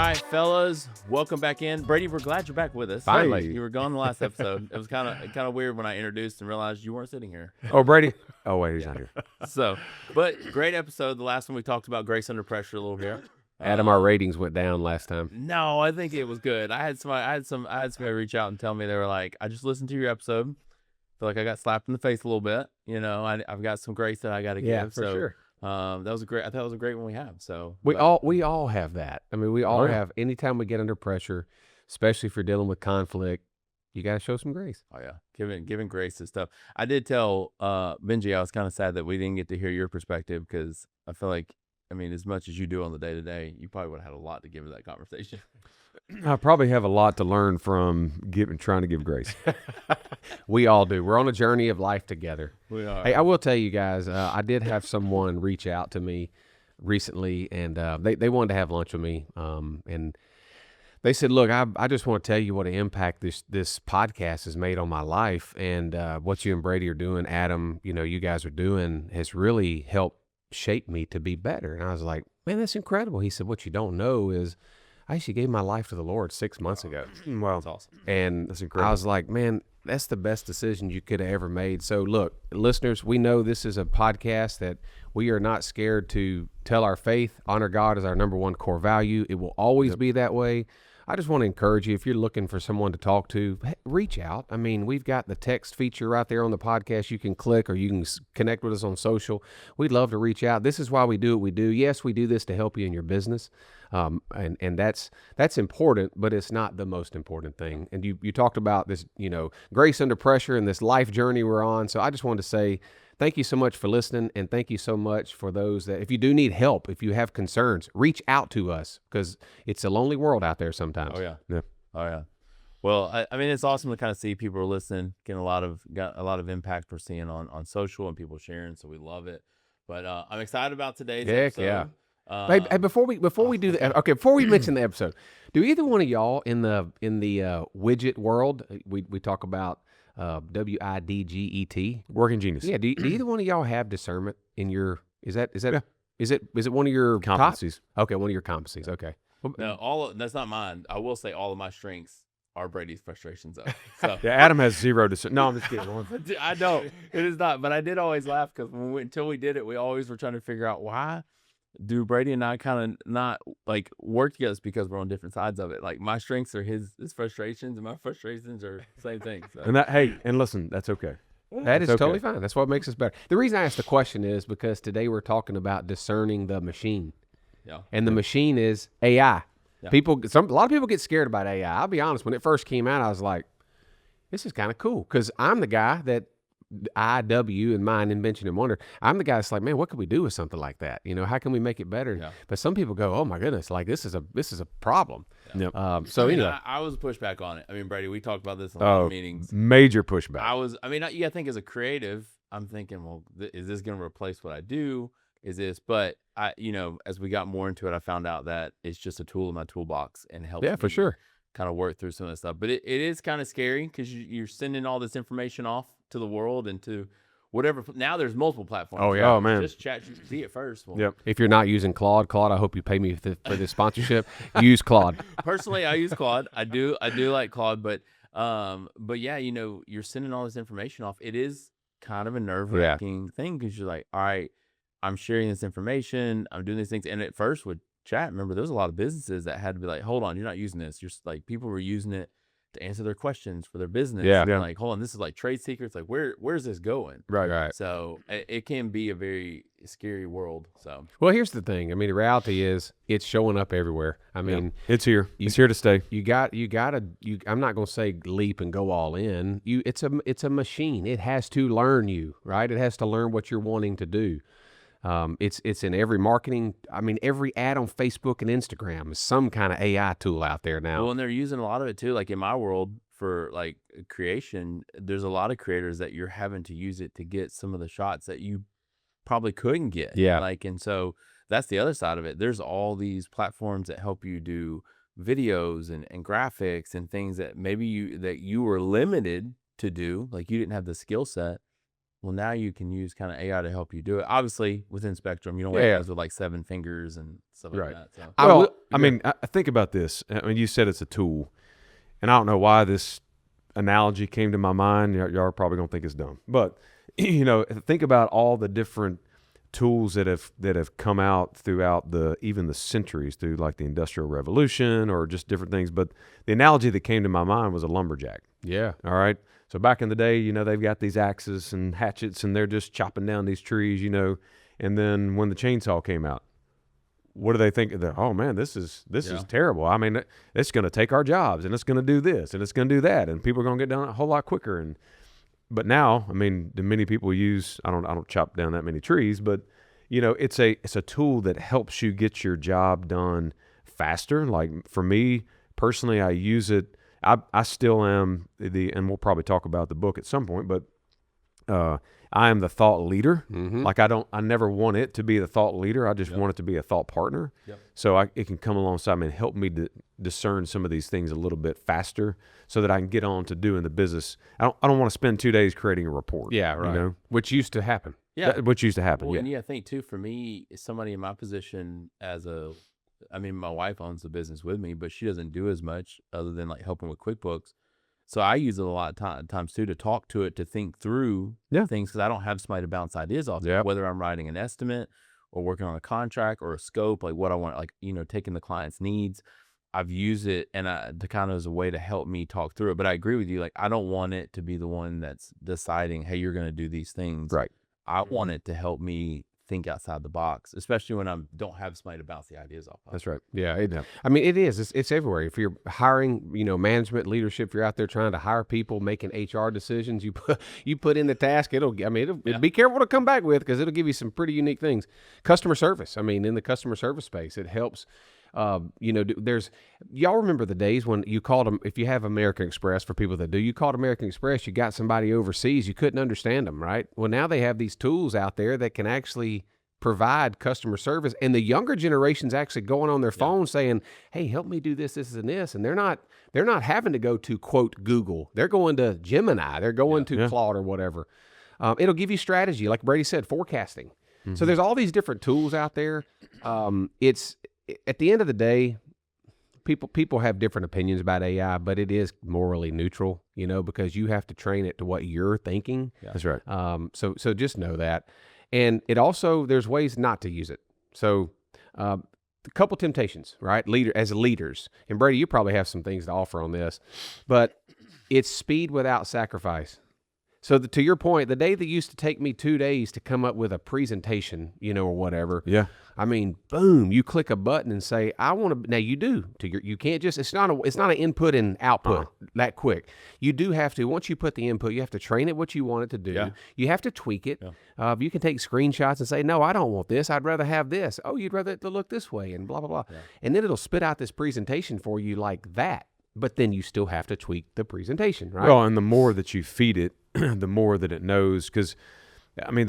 right, fellas, welcome back in. Brady, we're glad you're back with us. Finally. You were gone the last episode. It was kind of weird when I introduced and realized you weren't sitting here. Oh, Brady. Oh, wait, he's not here. So, but great episode. The last one we talked about grace under pressure a little bit. Adam, our ratings went down last time. No, I think it was good. I had somebody reach out and tell me, they were like, I just listened to your episode. Feel like I got slapped in the face a little bit. You know, I've got some grace that I got to give. For sure. That was a great. I thought it was a great one we have. So We all have that. I mean, we all have. Anytime we get under pressure, especially if you're dealing with conflict, you got to show some grace. Oh yeah, giving grace and stuff. I did tell Benji I was kind of sad that we didn't get to hear your perspective, because I feel like, I mean, as much as you do on the day to day, you probably would have had a lot to give to that conversation. I probably have a lot to learn from trying to give grace. We all do. We're on a journey of life together. We are. Hey, I will tell you guys, I did have someone reach out to me recently, and they wanted to have lunch with me, and they said, look, I just want to tell you what an impact this podcast has made on my life, and what you and Brady are doing, Adam, you guys are doing has really helped shape me to be better. And I was like, man, that's incredible. He said, what you don't know is I actually gave my life to the Lord 6 months ago. Well, That's awesome. And That's incredible. I was like, man, that's the best decision you could have ever made. So look, listeners, we know this is a podcast that we are not scared to tell our faith. Honor God is our number one core value. It will always be that way. I just want to encourage you, if you're looking for someone to talk to, reach out. I mean, we've got the text feature right there on the podcast. You can click, or you can connect with us on social. We'd love to reach out. This is why we do what we do. Yes, we do this to help you in your business. And that's important, but it's not the most important thing. And you talked about this, grace under pressure and this life journey we're on. So I just wanted to say thank you so much for listening, and thank you so much for those that, if you do need help, if you have concerns, reach out to us, because it's a lonely world out there sometimes. Oh yeah. Yeah. Oh yeah. Well, I mean, it's awesome to kind of see people are listening, got a lot of impact we're seeing on social and people sharing. So we love it. But I'm excited about today's Heck episode. yeah. Hey, before we do the before we mention the episode, do either one of y'all in the widget world, we talk about WIDGET, Working genius. yeah, do either one of y'all have discernment in your, is it one of your Competencies. Okay, one of your competencies. Okay. No, that's not mine. I will say all of my strengths are Brady's frustrations though. So Yeah, Adam has zero discernment. No, I'm just kidding. I know it is not, but I did always laugh, because until we did it, we always were trying to figure out, why do Brady and I kind of not like work together, because we're on different sides of it. Like, my strengths are his frustrations, and my frustrations are the same thing. So. And listen, that's okay. That is okay. totally fine. That's what makes us better. The reason I asked the question is because today we're talking about discerning the machine. Yeah. And the machine is AI. Yeah. A lot of people get scared about AI. I'll be honest, when it first came out, I was like, this is kind of cool, because I'm the guy that IW and mine invention and wonder. I'm the guy that's like, man, what could we do with something like that? How can we make it better? Yeah. But some people go, oh my goodness, like this is a problem. Yep. So I mean, anyway, I was pushed back on it. I mean, Brady, we talked about this in a lot of meetings. Major pushback. I think as a creative, I'm thinking, well, is this going to replace what I do? But as we got more into it, I found out that it's just a tool in my toolbox, and helps yeah, for me sure. kind of work through some of this stuff. But it is kind of scary, because you're sending all this information off to the world and to whatever. Now there's multiple platforms. Oh, yeah. Oh, man. Just ChatGPT at first. Well, Yep. If you're not using Claude, I hope you pay me for this sponsorship. Use Claude. Personally, I use Claude. I do like Claude, but yeah, you're sending all this information off. It is kind of a nerve-wracking thing, because you're like, all right, I'm sharing this information, I'm doing these things. And at first with chat, remember, there was a lot of businesses that had to be like, hold on, you're not using this. You're like, people were using it to answer their questions for their business. Yeah. And Yeah. like, hold on, this is like trade secrets. Like, where's this going? Right. So it can be a very scary world. So Well, here's the thing. I mean, the reality is it's showing up everywhere. I mean, It's here. It's here to stay. I'm not going to say leap and go all in. It's a machine. It has to learn you, right? It has to learn what you're wanting to do. It's in every marketing. I mean, every ad on Facebook and Instagram is some kind of AI tool out there now. Well, and they're using a lot of it too. Like in my world, for like creation, there's a lot of creators that you're having to use it to get some of the shots that you probably couldn't get. Yeah. And so that's the other side of it. There's all these platforms that help you do videos and graphics and things that maybe you were limited to do. Like, you didn't have the skill set. well, now you can use kind of AI to help you do it. Obviously, within spectrum, you don't want guys with like 7 fingers and stuff like that. So. Well, I mean, I think about this. I mean, you said it's a tool, and I don't know why this analogy came to my mind. Y'all are probably gonna think it's dumb, but you know, think about all the different tools that have come out throughout even the centuries, through like the Industrial Revolution or just different things. But the analogy that came to my mind was a lumberjack. Yeah. All right. So back in the day, you know, they've got these axes and hatchets and they're just chopping down these trees, you know. And then when the chainsaw came out, what do they think? Oh man, this is terrible. I mean, it's going to take our jobs, and it's going to do this, and it's going to do that, and people are going to get done a whole lot quicker. But now, I mean, do many people use? I don't chop down that many trees, but you know, it's a tool that helps you get your job done faster. Like for me personally, I use it. I still am and we'll probably talk about the book at some point, but I am the thought leader. Mm-hmm. Like I never want it to be the thought leader. I just want it to be a thought partner. Yep. So it can come alongside me and help me discern some of these things a little bit faster, so that I can get on to doing the business. I don't want to spend 2 days creating a report. Yeah, right. You know? Which used to happen. Yeah. Which used to happen. Well, yeah. and I think too, for me, somebody in my position I mean, my wife owns the business with me, but she doesn't do as much other than like helping with QuickBooks. So I use it a lot of times too, to talk to it, to think through things, because I don't have somebody to bounce ideas off. Yep. Whether I'm writing an estimate or working on a contract or a scope, like what I want, like, you know, taking the client's needs. I've used it to kind of as a way to help me talk through it. But I agree with you. Like, I don't want it to be the one that's deciding, hey, you're going to do these things. Right. I want it to help me think outside the box, especially when I don't have somebody to bounce the ideas off of. That's right. Yeah. I mean, it is. It's everywhere. If you're hiring, you know, management, leadership, if you're out there trying to hire people, making HR decisions, you put in the task. It'll be careful to come back with, because it'll give you some pretty unique things. Customer service. I mean, in the customer service space, it helps. You know, y'all remember the days when you called them, if you have American Express, for people that do, you called American Express, you got somebody overseas, you couldn't understand them, right? Well, now they have these tools out there that can actually provide customer service, and the younger generation's actually going on their phone saying, hey, help me do this, this, and this. And they're not having to go to, quote, Google. They're going to Gemini. They're going to Claude or whatever. It'll give you strategy, like Brady said, forecasting. Mm-hmm. So there's all these different tools out there. It's at the end of the day, people have different opinions about AI, but it is morally neutral, you know, because you have to train it to what you're thinking. Yeah. That's right. So just know that. And it also, there's ways not to use it. So a couple temptations, right? As leaders. And Brady, you probably have some things to offer on this, but it's speed without sacrifice. So to your point, the day that used to take me 2 days to come up with a presentation, you know, or whatever. Yeah. I mean, boom, you click a button and say, I want to, now you do, you can't just, it's not an input and output that quick. You do have to, once you put the input, you have to train it what you want it to do. Yeah. You have to tweak it. Yeah. You can take screenshots and say, no, I don't want this. I'd rather have this. Oh, you'd rather it to look this way, and blah, blah, blah. Yeah. And then it'll spit out this presentation for you like that. But then you still have to tweak the presentation, right? Well, and the more that you feed it, the more that it knows. Because, I mean,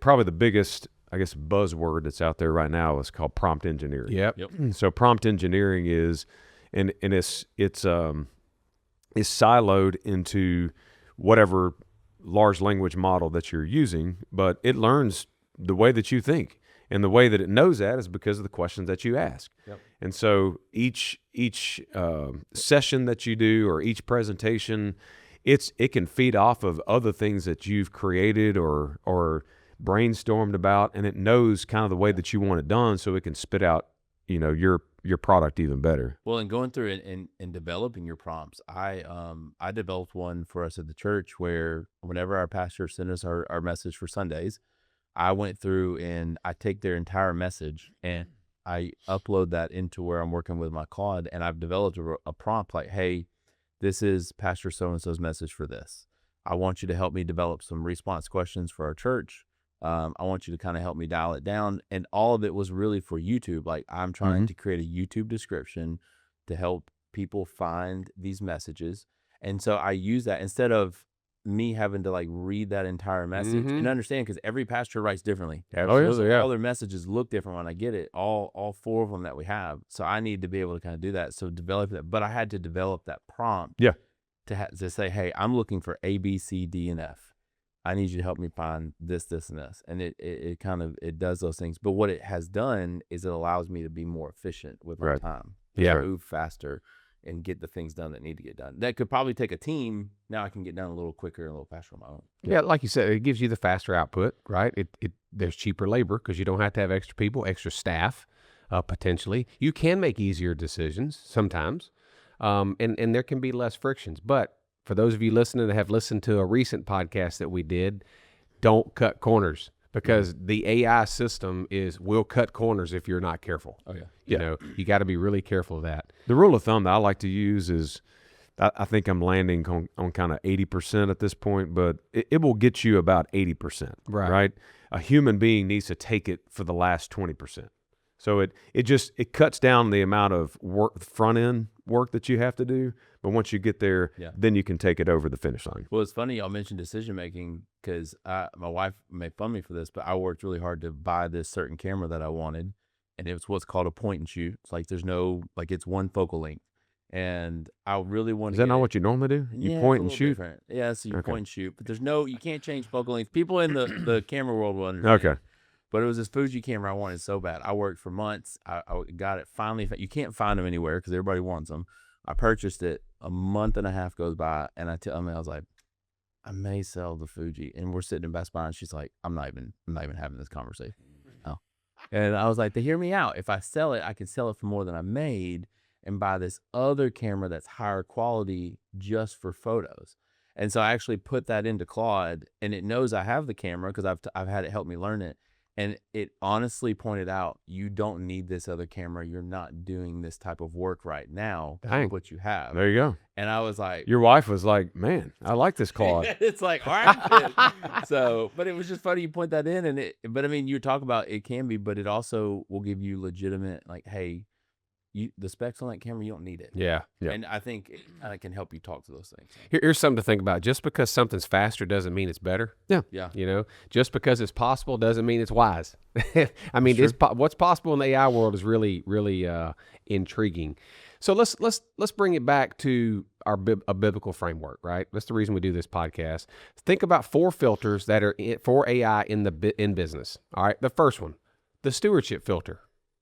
probably the biggest, I guess, buzzword that's out there right now is called prompt engineering. Yep. So prompt engineering is, and it's siloed into whatever large language model that you're using, but it learns the way that you think. And the way that it knows that is because of the questions that you ask. Yep. And so each session that you do, or each presentation, it can feed off of other things that you've created or brainstormed about, and it knows kind of the way that you want it done, so it can spit out, you know, your product even better. Well, and going through it and developing your prompts, I developed one for us at the church where whenever our pastor sent us our message for Sundays, I went through and I take their entire message and I upload that into where I'm working with my Claude, and I've developed a prompt like, hey, this is Pastor so-and-so's message for this. I want you to help me develop some response questions for our church. I want you to kind of help me dial it down. And all of it was really for YouTube. Like, I'm trying to create a YouTube description to help people find these messages. And so I use that instead of me having to like read that entire message and understand, because every pastor writes differently. Absolutely, All their messages look different when I get it, all 4 of them that we have. So I need to be able to kind of do that. So develop that, but I had to develop that prompt to say, hey, I'm looking for A, B, C, D, and F. I need you to help me find this, this, and this. And it kind of, it does those things. But what it has done is it allows me to be more efficient with my time. Yeah. Move faster and get the things done that need to get done. That could probably take a team. Now I can get done a little quicker and a little faster on my own. Yeah, like you said, it gives you the faster output, right? There's cheaper labor because you don't have to have extra people, extra staff, potentially. You can make easier decisions sometimes, and there can be less frictions. But for those of you listening that have listened to a recent podcast that we did, don't cut corners, because the AI system will cut corners if you're not careful. Oh, yeah. You know, you got to be really careful of that. The rule of thumb that I like to use is, I think I'm landing on kind of 80% at this point, but it will get you about 80%, right? A human being needs to take it for the last 20%. So it cuts down the amount of work, front end work that you have to do. But once you get there, then you can take it over the finish line. Well, it's funny y'all mentioned decision making, because my wife made fun of me for this, but I worked really hard to buy this certain camera that I wanted, and it was what's called a point and shoot. It's like there's no, like, it's one focal length, and I really wanted. Is that not what you normally do? You point and shoot. Different. Yeah, so you point and shoot, but you can't change focal length. People in the camera world will understand. Okay. But it was this Fuji camera I wanted so bad. I worked for months. I got it finally. You can't find them anywhere because everybody wants them. I purchased it. A month and a half goes by, and I tell me, I was like, I may sell the Fuji. And we're sitting in Best Buy, and she's like, I'm not even having this conversation. Oh. And I was like, to hear me out. If I sell it, I can sell it for more than I made and buy this other camera that's higher quality just for photos. And so I actually put that into Claude, and it knows I have the camera because I've had it help me learn it. And it honestly pointed out, you don't need this other camera. You're not doing this type of work right now. Dang. What you have. There you go. And I was like, your wife was like, man, I like this Claude. it's like, all right. So, but it was just funny you point that in. But I mean, you talk about it can be, but it also will give you legitimate, like, hey, the specs on that camera, you don't need it. Yeah. And I think it can help you talk to those things. Here's something to think about. Just because something's faster doesn't mean it's better. Yeah. You know, just because it's possible doesn't mean it's wise. I mean, what's possible in the AI world is really, really intriguing. So let's bring it back to a biblical framework, right? That's the reason we do this podcast. Think about 4 filters that are for AI in business. All right. The first one, the stewardship filter.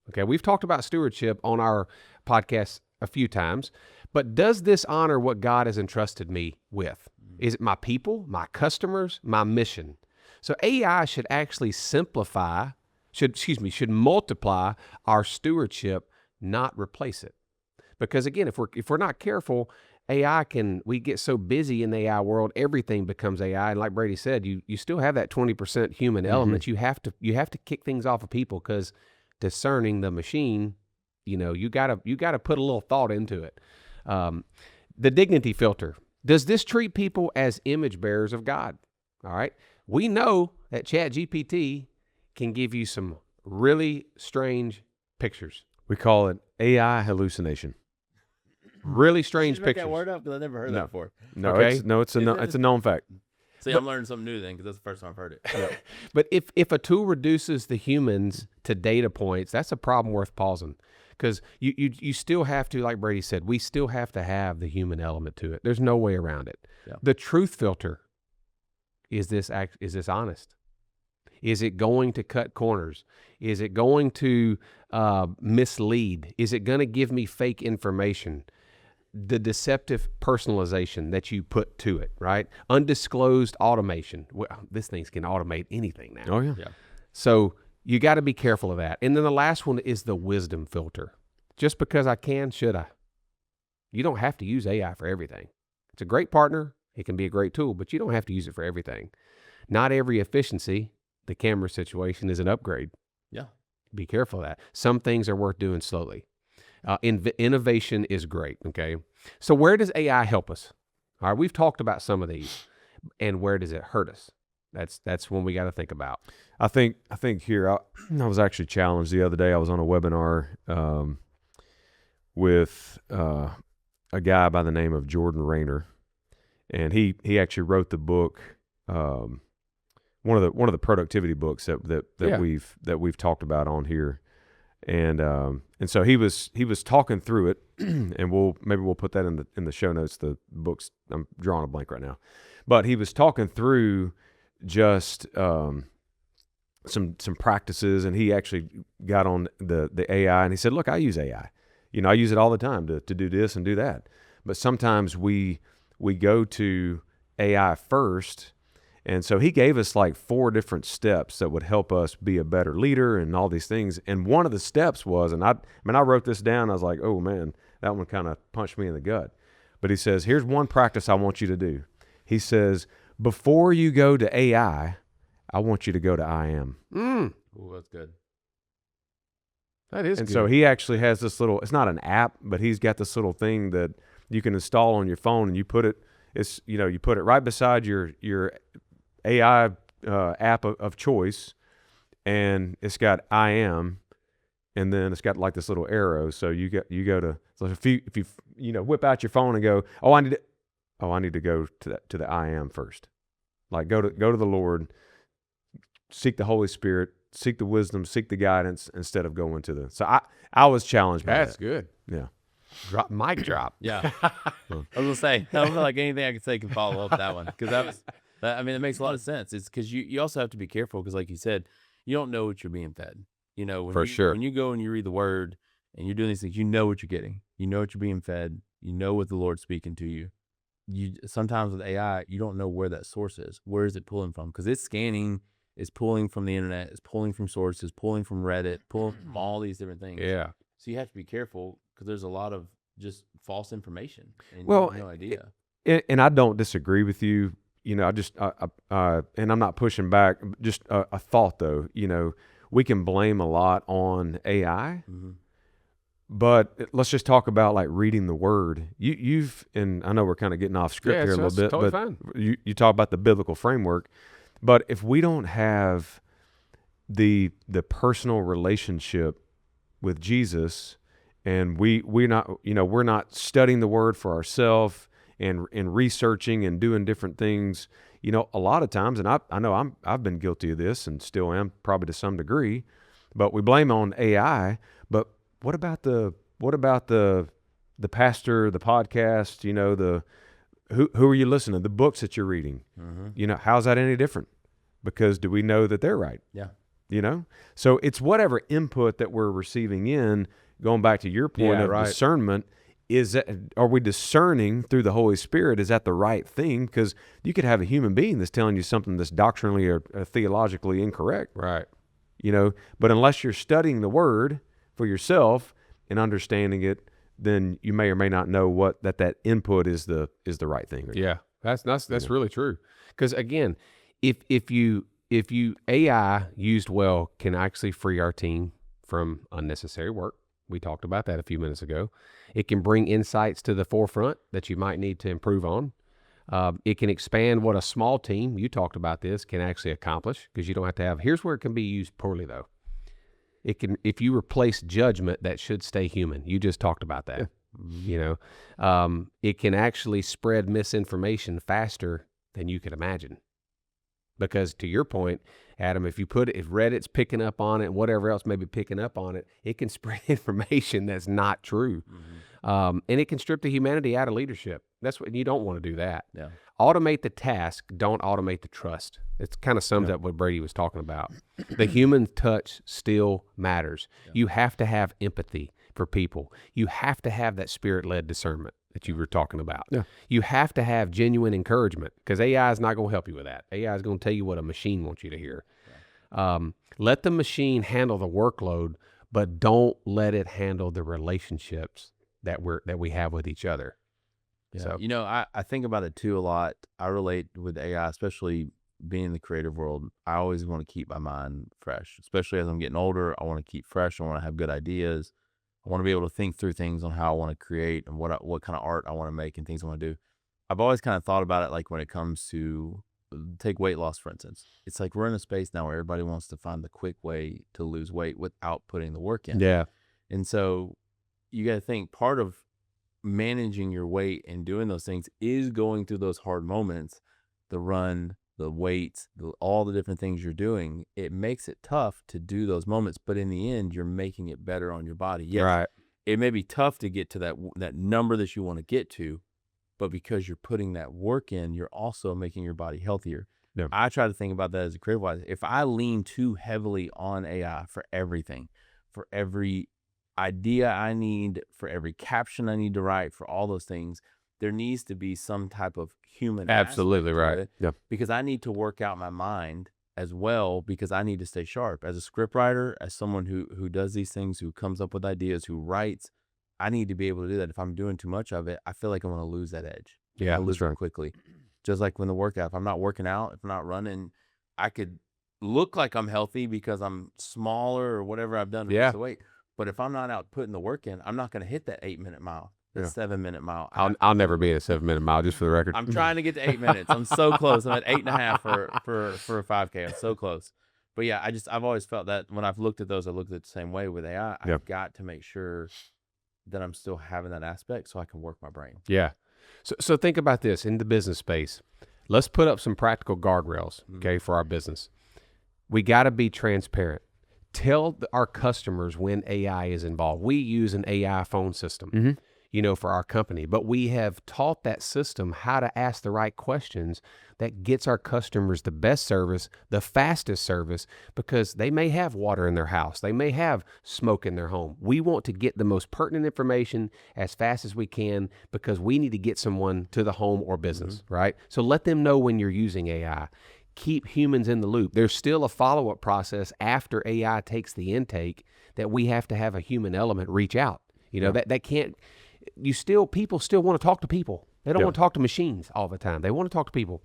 Okay, we've talked about stewardship on our podcast a few times, but does this honor what God has entrusted me with? Is it my people, my customers, my mission? So AI should actually should multiply our stewardship, not replace it. Because again, if we're not careful, we get so busy in the AI world, everything becomes AI. And like Brady said, you still have that 20% human element. You have to kick things off of people, because discerning the machine, you gotta put a little thought into it. The dignity filter. Does this treat people as image bearers of God? All right. We know that ChatGPT can give you some really strange pictures. We call it AI hallucination. Really strange Make pictures. that word up, because I never heard that before. No, Okay. it's a known fact. See, I'm learning something new then, because that's the first time I've heard it. Yeah. But if a tool reduces the humans to data points, that's a problem worth pausing, because you still have to, like Brady said, we still have to have the human element to it. There's no way around it. Yeah. The truth filter, is this honest? Is it going to cut corners? Is it going to mislead? Is it going to give me fake information? The deceptive personalization that you put to it, right? Undisclosed automation. Well, this thing can automate anything now. Oh, yeah. So you got to be careful of that. And then the last one is the wisdom filter. Just because I can, should I? You don't have to use AI for everything. It's a great partner. It can be a great tool, but you don't have to use it for everything. Not every efficiency, the camera situation, is an upgrade. Yeah. Be careful of that. Some things are worth doing slowly. Innovation is great, okay? So where does AI help us? All right, we've talked about some of these. And where does it hurt us? That's one we got to think about. I think here, I was actually challenged the other day. I was on a webinar with a guy by the name of Jordan Rayner, and he actually wrote the book, one of the productivity books that we've talked about on here. And so he was talking through it, and we'll put that in the show notes. The books, I'm drawing a blank right now, but he was talking through just some practices, and he actually got on the AI, and he said, look, I use AI. I use it all the time to do this and do that. But sometimes we go to AI first. And so he gave us like 4 different steps that would help us be a better leader and all these things. And one of the steps was, and I wrote this down. I was like, oh man, that one kind of punched me in the gut. But he says, here's one practice I want you to do. He says, before you go to AI, I want you to go to I am. Ooh, that's good. That is and good. So he actually has this little, it's not an app, but he's got this little thing that you can install on your phone, and you put it, you put it right beside your AI app of choice, and it's got I am, and then it's got like this little arrow. So you go to, so if you whip out your phone and go, I need to go to the I am first. Like go to the Lord, seek the Holy Spirit, seek the wisdom, seek the guidance, instead of going to the. So I was challenged by That's that. good. Yeah. Mic drop. Yeah. I was gonna say, I don't feel like anything I can say can follow up that one, because it makes a lot of sense. It's because you also have to be careful, because like you said, you don't know what you're being fed. For sure. When you go and you read the Word and you're doing these things, you know what you're getting. You know what you're being fed. You know what the Lord's speaking to you. Sometimes with AI, you don't know where that source is. Where is it pulling from? Because it's scanning, it's pulling from the internet, it's pulling from sources, pulling from Reddit, pulling from all these different things. Yeah. So you have to be careful, because there's a lot of just false information, and Well, you have no idea. And I don't disagree with you. I just, and I'm not pushing back. Just a thought though. We can blame a lot on AI, but let's just talk about like reading the Word. You've, and I know we're kind of getting off script here a little bit, totally but fine. you talk about the biblical framework. But if we don't have the personal relationship with Jesus, and we're not studying the Word for ourselves and researching and doing different things, a lot of times, and I know I've been guilty of this and still am, probably to some degree, but we blame on AI. But what about the pastor, the podcast, who are you listening to, the books that you're reading? How's that any different? Because do we know that they're right? Yeah. So it's whatever input that we're receiving in. Going back to your point of discernment, are we discerning through the Holy Spirit? Is that the right thing? Because you could have a human being that's telling you something that's doctrinally or theologically incorrect. Right. But unless you're studying the Word for yourself and understanding it, then you may or may not know that input is the right thing. Yeah. That's really true. Because again, if you AI used well can actually free our team from unnecessary work. We talked about that a few minutes ago. It can bring insights to the forefront that you might need to improve on. It can expand what a small team, you talked about this, can actually accomplish, because you don't have to have, here's where it can be used poorly though. It can, if you replace judgment, that should stay human. You just talked about that. Yeah. It can actually spread misinformation faster than you could imagine. Because to your point, Adam, if Reddit's picking up on it and whatever else may be picking up on it, it can spread information that's not true. And it can strip the humanity out of leadership. That's what you don't want to do that. Yeah. Automate the task, don't automate the trust. It kind of sums up what Brady was talking about. The human touch still matters. Yeah. You have to have empathy for people. You have to have that spirit-led discernment that you were talking about. Yeah. You have to have genuine encouragement, because AI is not going to help you with that. AI is going to tell you what a machine wants you to hear. Yeah. Let the machine handle the workload, but don't let it handle the relationships that we have with each other. Yeah. So, I think about it too a lot. I relate with AI, especially being in the creative world. I always want to keep my mind fresh, especially as I'm getting older. I want to keep fresh. I want to have good ideas. I want to be able to think through things on how I want to create and what kind of art I want to make and things I want to do. I've always kind of thought about it like when it comes to, take weight loss, for instance. It's like we're in a space now where everybody wants to find the quick way to lose weight without putting the work in. Yeah. And so you got to think part of managing your weight and doing those things is going through those hard moments, the run, the weights, all the different things you're doing. It makes it tough to do those moments, but in the end, you're making it better on your body. Yes, right. It may be tough to get to that number that you want to get to, but because you're putting that work in, you're also making your body healthier. Yeah. I try to think about that as a career wise. If I lean too heavily on AI for everything, for every idea I need, for every caption I need to write, for all those things, there needs to be some type of human Absolutely aspect to right. it, Yeah. because I need to work out my mind as well, because I need to stay sharp as a script writer, as someone who does these things, who comes up with ideas, who writes. I need to be able to do that. If I'm doing too much of it, I feel like I'm going to lose that edge. Yeah, I lose that's right. it quickly. Just like when the workout, if I'm not working out, if I'm not running, I could look like I'm healthy because I'm smaller or whatever I've done to lose the weight. But if I'm not out putting the work in, I'm not going to hit that 8-minute mile, that 7-minute mile. I'll never be at a 7-minute mile, just for the record. I'm trying to get to 8 minutes. I'm so close. I'm at 8.5 for a 5K. I'm so close. But yeah, I've always felt that when I've looked at those, I looked at the same way with AI. Yeah. I've got to make sure that I'm still having that aspect so I can work my brain. Yeah. So think about this in the business space. Let's put up some practical guardrails, okay, for our business. We got to be transparent. Tell our customers when AI is involved. We use an AI phone system, for our company, but we have taught that system how to ask the right questions that gets our customers the best service, the fastest service, because they may have water in their house. They may have smoke in their home. We want to get the most pertinent information as fast as we can because we need to get someone to the home or business, right? So let them know when you're using AI. Keep humans in the loop. There's still a follow-up process after AI takes the intake that we have to have a human element reach out. That can't, people still want to talk to people. They don't want to talk to machines all the time. They want to talk to people,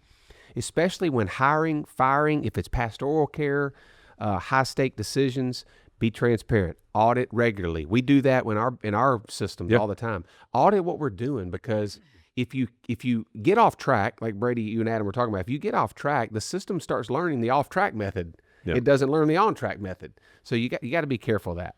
especially when hiring, firing, if it's pastoral care, high-stake decisions. Be transparent. Audit regularly. We do that in our systems all the time. Audit what we're doing, because if you get off track, like Brady, you and Adam were talking about, if you get off track, the system starts learning the off-track method. It doesn't learn the on-track method. So you got to be careful of that.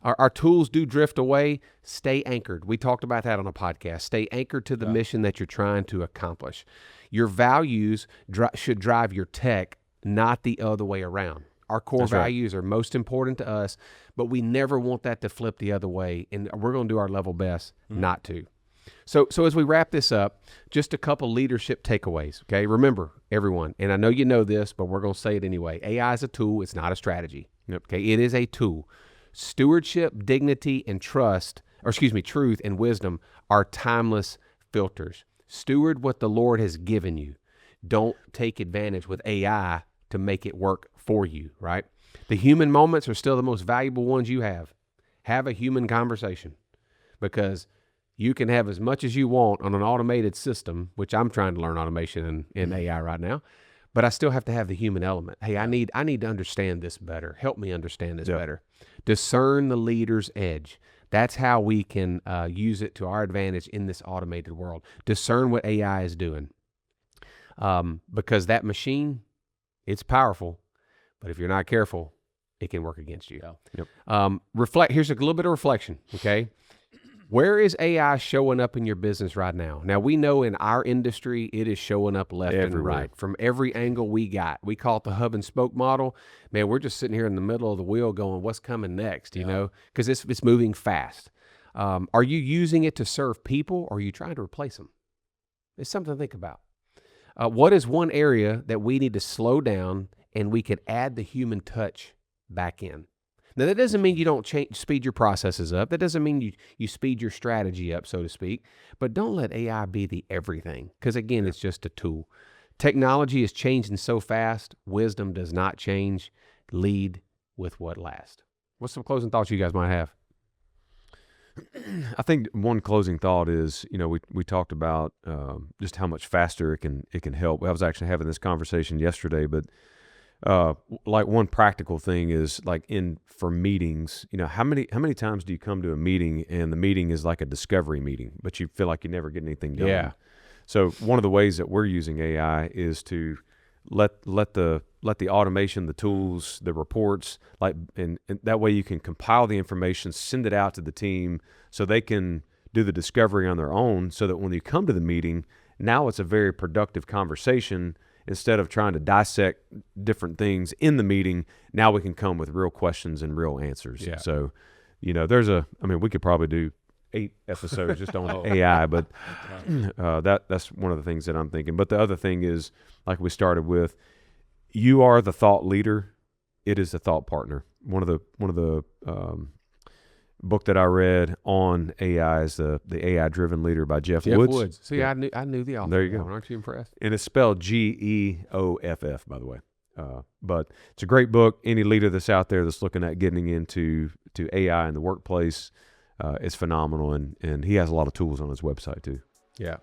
Our tools do drift away. Stay anchored. We talked about that on a podcast. Stay anchored to the mission that you're trying to accomplish. Your values should drive your tech, not the other way around. Our core values are most important to us, but we never want that to flip the other way, and we're going to do our level best not to. So as we wrap this up, just a couple leadership takeaways, okay? Remember, everyone, and I know you know this, but we're going to say it anyway. AI is a tool. It's not a strategy, okay? It is a tool. Stewardship, dignity, and truth and wisdom are timeless filters. Steward what the Lord has given you. Don't take advantage with AI to make it work for you, right? The human moments are still the most valuable ones you have. Have a human conversation, because you can have as much as you want on an automated system, which I'm trying to learn automation in AI right now, but I still have to have the human element. Hey, I need to understand this better. Help me understand this better. Discern the leader's edge. That's how we can use it to our advantage in this automated world. Discern what AI is doing. Because that machine, it's powerful, but if you're not careful, it can work against you. Reflect. Here's a little bit of reflection, okay? Where is AI showing up in your business right now? Now, we know in our industry, it is showing up left and right from every angle we got. We call it the hub and spoke model. Man, we're just sitting here in the middle of the wheel going, what's coming next, you know? Because it's moving fast. Are you using it to serve people, or are you trying to replace them? It's something to think about. What is one area that we need to slow down and we could add the human touch back in? Now, that doesn't mean you don't speed your processes up. That doesn't mean you speed your strategy up, so to speak. But don't let AI be the everything, because, again, it's just a tool. Technology is changing so fast. Wisdom does not change. Lead with what lasts. What's some closing thoughts you guys might have? I think one closing thought is, we talked about just how much faster it can help. I was actually having this conversation yesterday, but like one practical thing is for meetings, how many times do you come to a meeting and the meeting is like a discovery meeting, but you feel like you never get anything done? Yeah. So one of the ways that we're using AI is to let the automation, the tools, the reports, and that way you can compile the information, send it out to the team so they can do the discovery on their own, so that when you come to the meeting, now it's a very productive conversation. Instead of trying to dissect different things in the meeting, now we can come with real questions and real answers. Yeah. So, we could probably do 8 episodes just on AI, but that's one of the things that I'm thinking. But the other thing is, like we started with, you are the thought leader. It is the thought partner. One of the book that I read on AI is the AI Driven Leader by Jeff Woods. See, I knew the author. There you go. Aren't you impressed? And it's spelled Geoff, by the way. But it's a great book. Any leader that's out there that's looking at getting into AI in the workplace, it's phenomenal. And he has a lot of tools on his website too. Yeah.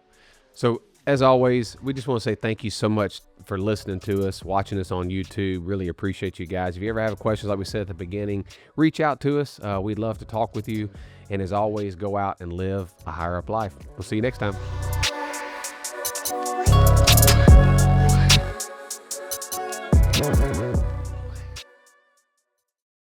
So as always, we just want to say thank you so much for listening to us, watching us on YouTube. Really appreciate you guys. If you ever have questions, like we said at the beginning, reach out to us. We'd love to talk with you. And as always, go out and live a higher up life. We'll see you next time.